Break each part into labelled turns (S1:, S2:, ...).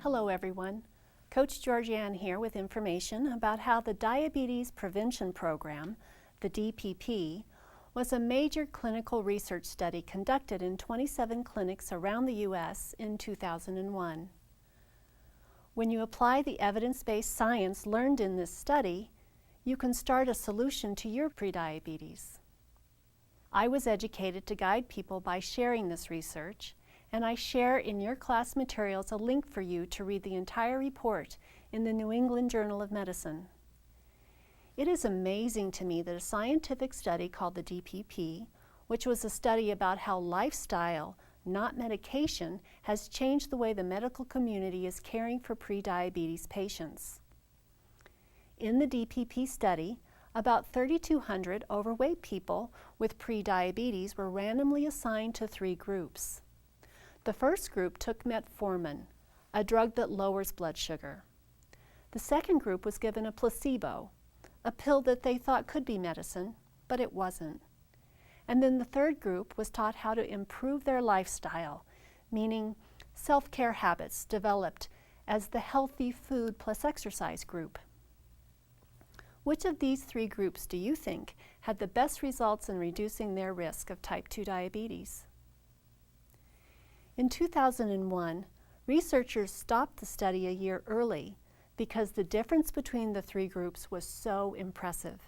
S1: Hello everyone. Coach Georgianne here with information about how the Diabetes Prevention Program, the DPP, was a major clinical research study conducted in 27 clinics around the U.S. in 2001. When you apply the evidence-based science learned in this study, you can start a solution to your prediabetes. I was educated to guide people by sharing this research, and I share in your class materials a link for you to read the entire report in the New England Journal of Medicine. It is amazing to me that a scientific study called the DPP, which was a study about how lifestyle, not medication, has changed the way the medical community is caring for prediabetes patients. In the DPP study, about 3,200 overweight people with prediabetes were randomly assigned to 3 groups. The first group took metformin, a drug that lowers blood sugar. The second group was given a placebo, a pill that they thought could be medicine, but it wasn't. And then the third group was taught how to improve their lifestyle, meaning self-care habits developed as the healthy food plus exercise group. Which of these 3 groups do you think had the best results in reducing their risk of type 2 diabetes? In 2001, researchers stopped the study a year early because the difference between the 3 groups was so impressive.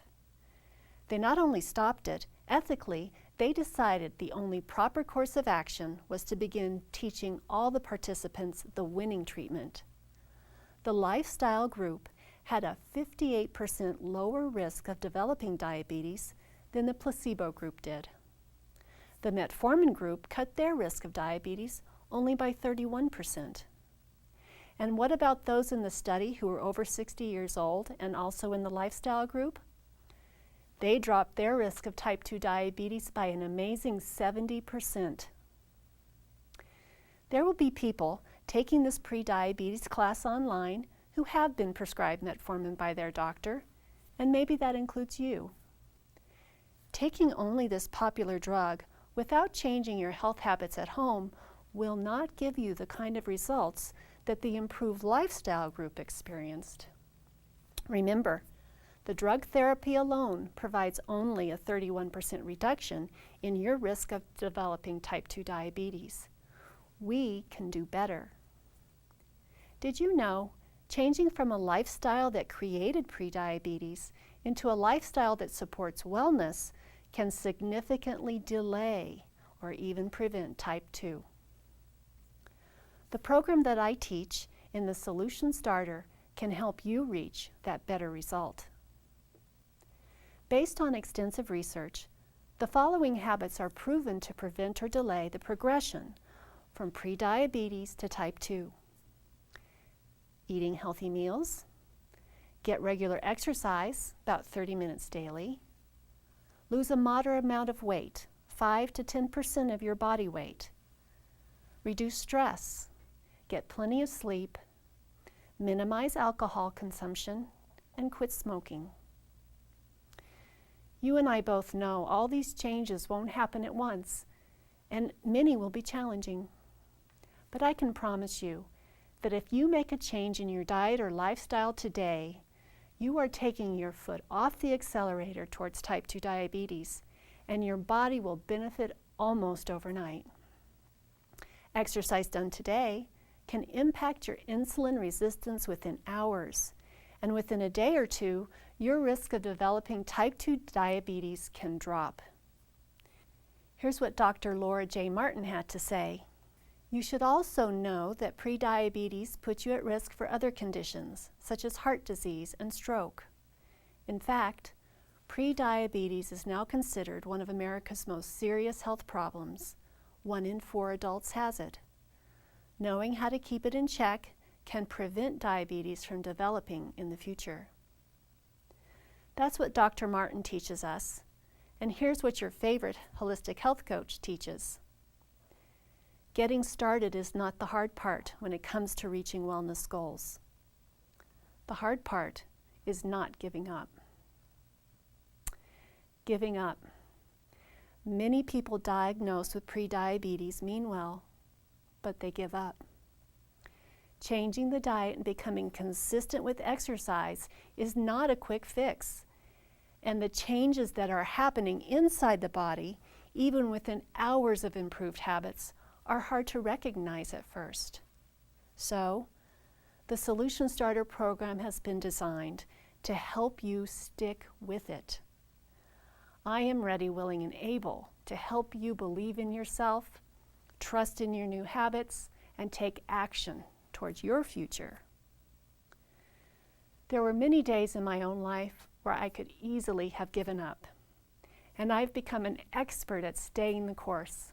S1: They not only stopped it, ethically, they decided the only proper course of action was to begin teaching all the participants the winning treatment. The lifestyle group had a 58% lower risk of developing diabetes than the placebo group did. The metformin group cut their risk of diabetes only by 31%. And what about those in the study who were over 60 years old and also in the lifestyle group? They dropped their risk of type 2 diabetes by an amazing 70%. There will be people taking this prediabetes class online who have been prescribed metformin by their doctor, and maybe that includes you. Taking only this popular drug without changing your health habits at home will not give you the kind of results that the improved lifestyle group experienced. Remember, the drug therapy alone provides only a 31% reduction in your risk of developing type 2 diabetes. We can do better. Did you know changing from a lifestyle that created prediabetes into a lifestyle that supports wellness can significantly delay or even prevent type 2. The program that I teach in the Solution Starter can help you reach that better result. Based on extensive research, the following habits are proven to prevent or delay the progression from prediabetes to type 2. Eating healthy meals, get regular exercise, about 30 minutes daily, lose a moderate amount of weight, 5 to 10% of your body weight, reduce stress, get plenty of sleep, minimize alcohol consumption, and quit smoking. You and I both know all these changes won't happen at once, and many will be challenging. But I can promise you that if you make a change in your diet or lifestyle today, you are taking your foot off the accelerator towards type 2 diabetes, and your body will benefit almost overnight. Exercise done today can impact your insulin resistance within hours, and within a day or two, your risk of developing type 2 diabetes can drop. Here's what Dr. Laura J. Martin had to say. You should also know that prediabetes puts you at risk for other conditions, such as heart disease and stroke. In fact, prediabetes is now considered one of America's most serious health problems. 1 in 4 adults has it. Knowing how to keep it in check can prevent diabetes from developing in the future. That's what Dr. Martin teaches us, and here's what your favorite holistic health coach teaches. Getting started is not the hard part when it comes to reaching wellness goals. The hard part is not giving up. Giving up. Many people diagnosed with prediabetes mean well, but they give up. Changing the diet and becoming consistent with exercise is not a quick fix. And the changes that are happening inside the body, even within hours of improved habits, are hard to recognize at first. So, the Solution Starter program has been designed to help you stick with it. I am ready, willing, and able to help you believe in yourself, trust in your new habits, and take action towards your future. There were many days in my own life where I could easily have given up, and I've become an expert at staying the course.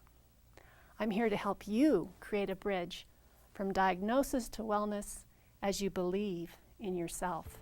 S1: I'm here to help you create a bridge from diagnosis to wellness as you believe in yourself.